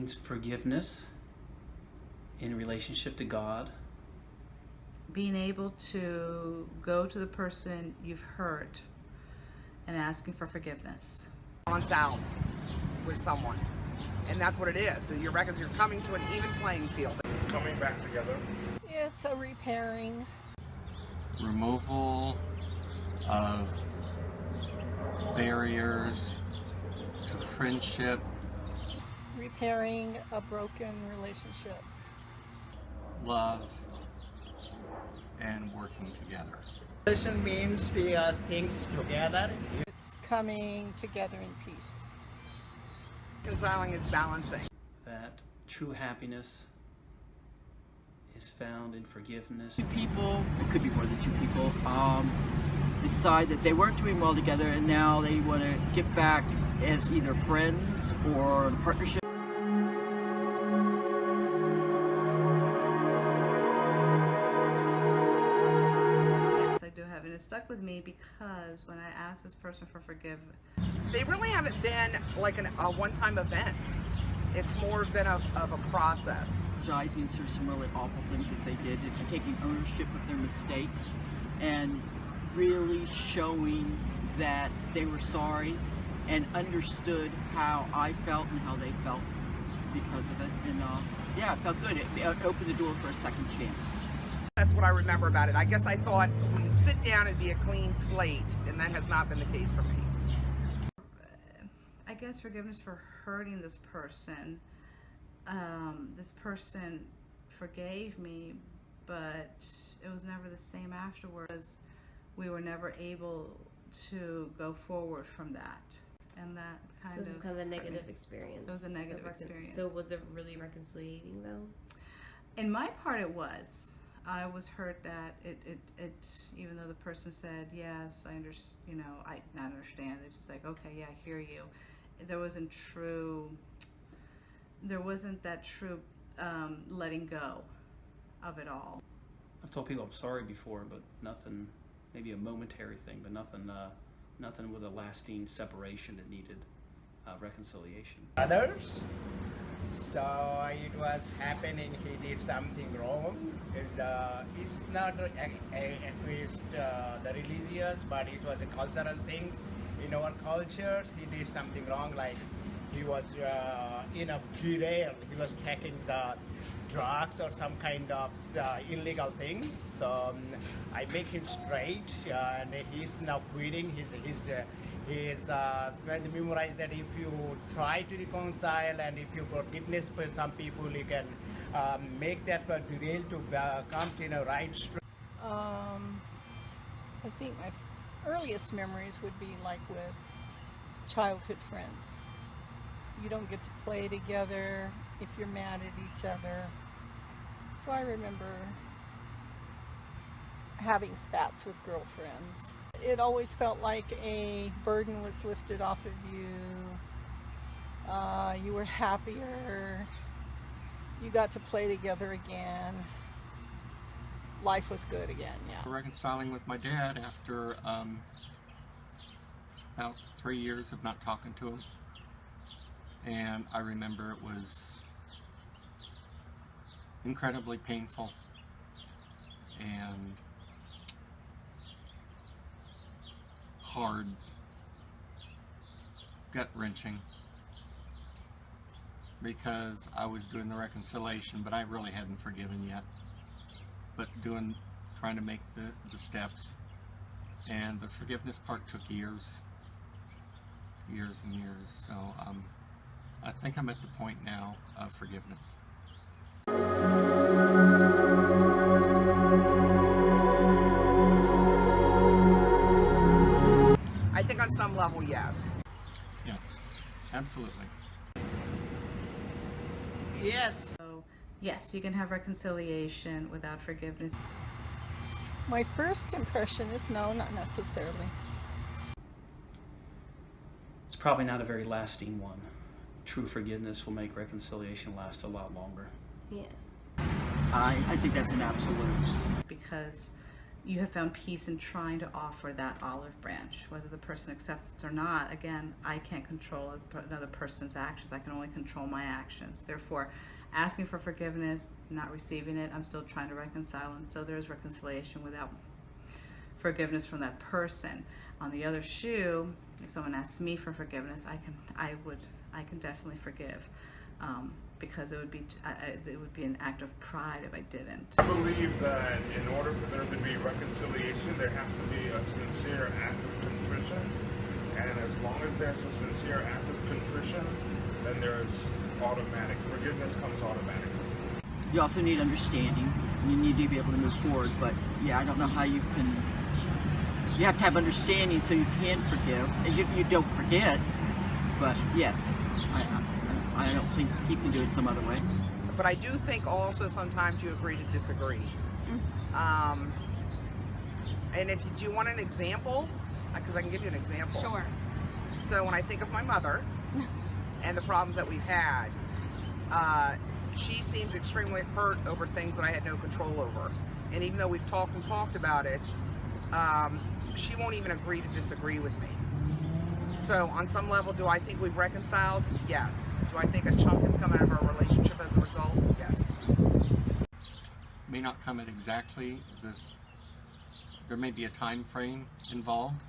means forgiveness in relationship to God. Being able to go to the person you've hurt and asking for forgiveness. Balance out with someone, and that's what it is. You're coming to an even playing field. Coming back together. It's a repairing. Removal of barriers to friendship. Repairing a broken relationship. Love and working together. Relation means the things together. It's coming together in peace. Reconciling is balancing. That true happiness is found in forgiveness. Two people, it could be more than two people, decide that they weren't doing well together and now they want to get back as either friends or partnership. Yes, I do have, and it stuck with me because when I asked this person for forgiveness, They really haven't been like a one-time event. It's more been of a process. Apologizing for some really awful things that they did and taking ownership of their mistakes and really showing that they were sorry and understood how I felt and how they felt because of it. And yeah, it felt good. It opened the door for a second chance. That's what I remember about it. I guess I thought we'd sit down and be a clean slate, and that has not been the case for me. I guess forgiveness for hurting this person. This person forgave me, but it was never the same afterwards. We were never able to go forward from that. And that So this is kind of a negative experience. It was a negative experience. So was it really reconciliating though? In my part, it was. I was hurt that it even though the person said yes, I understand. You know, I not understand. It's just like, okay, yeah, I hear you. There wasn't that true letting go of it all. I've told people I'm sorry before, but nothing, maybe a momentary thing, but nothing with a lasting separation that needed reconciliation. Others. So it was happening, he did something wrong. It's not at least the religious, but it was a cultural thing. In our cultures, he did something wrong, like he was in a derail. He was taking the drugs or some kind of illegal things. So I make him straight, and he's now quitting. He's trying to memorize that if you try to reconcile and if you forgiveness for some people, you can make that derail to come to a right street. I think my earliest memories would be like with childhood friends. You don't get to play together if you're mad at each other. So I remember having spats with girlfriends. It always felt like a burden was lifted off of you. You were happier. You got to play together again. Life was good again, yeah. Reconciling with my dad after about 3 years of not talking to him. And I remember it was incredibly painful and hard, gut-wrenching, because I was doing the reconciliation, but I really hadn't forgiven yet. But trying to make the steps, and the forgiveness part took years and years. So I think I'm at the point now of forgiveness. I think on some level, yes. Yes, absolutely. Yes. So yes, you can have reconciliation without forgiveness. My first impression is no, not necessarily. It's probably not a very lasting one. True forgiveness will make reconciliation last a lot longer. Yeah. I think that's an absolute. Because you have found peace in trying to offer that olive branch. Whether the person accepts it or not, again, I can't control another person's actions. I can only control my actions. Therefore, asking for forgiveness, not receiving it, I'm still trying to reconcile, and so there is reconciliation without forgiveness from that person. On the other shoe, if someone asks me for forgiveness, I can definitely forgive, because it would be an act of pride if I didn't. I believe that in order for there to be reconciliation, there has to be a sincere act of contrition, and as long as there's a sincere act of contrition, then there's forgiveness comes automatically. You also need understanding. You need to be able to move forward, but yeah, I don't know how you can. You have to have understanding so you can forgive, and you don't forget. But yes, I don't think you can do it some other way. But I do think also sometimes you agree to disagree. And if you do want an example, because I can give you an example. Sure. So when I think of my mother and the problems that we've had, she seems extremely hurt over things that I had no control over. And even though we've talked about it, she won't even agree to disagree with me. So on some level, do I think we've reconciled? Yes. Do I think a chunk has come out of our relationship as a result? Yes. May not come at exactly this. There may be a time frame involved.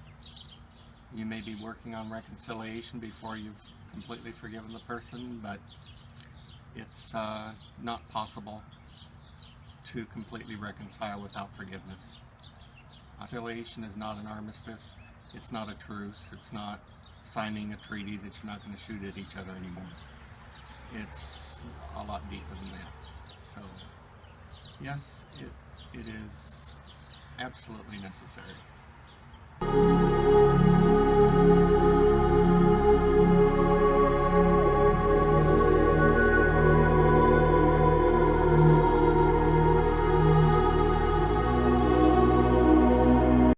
You may be working on reconciliation before you've completely forgiven the person, but it's not possible to completely reconcile without forgiveness. Reconciliation is not an armistice. It's not a truce. It's not signing a treaty that you're not going to shoot at each other anymore. It's a lot deeper than that. So, yes, it is absolutely necessary.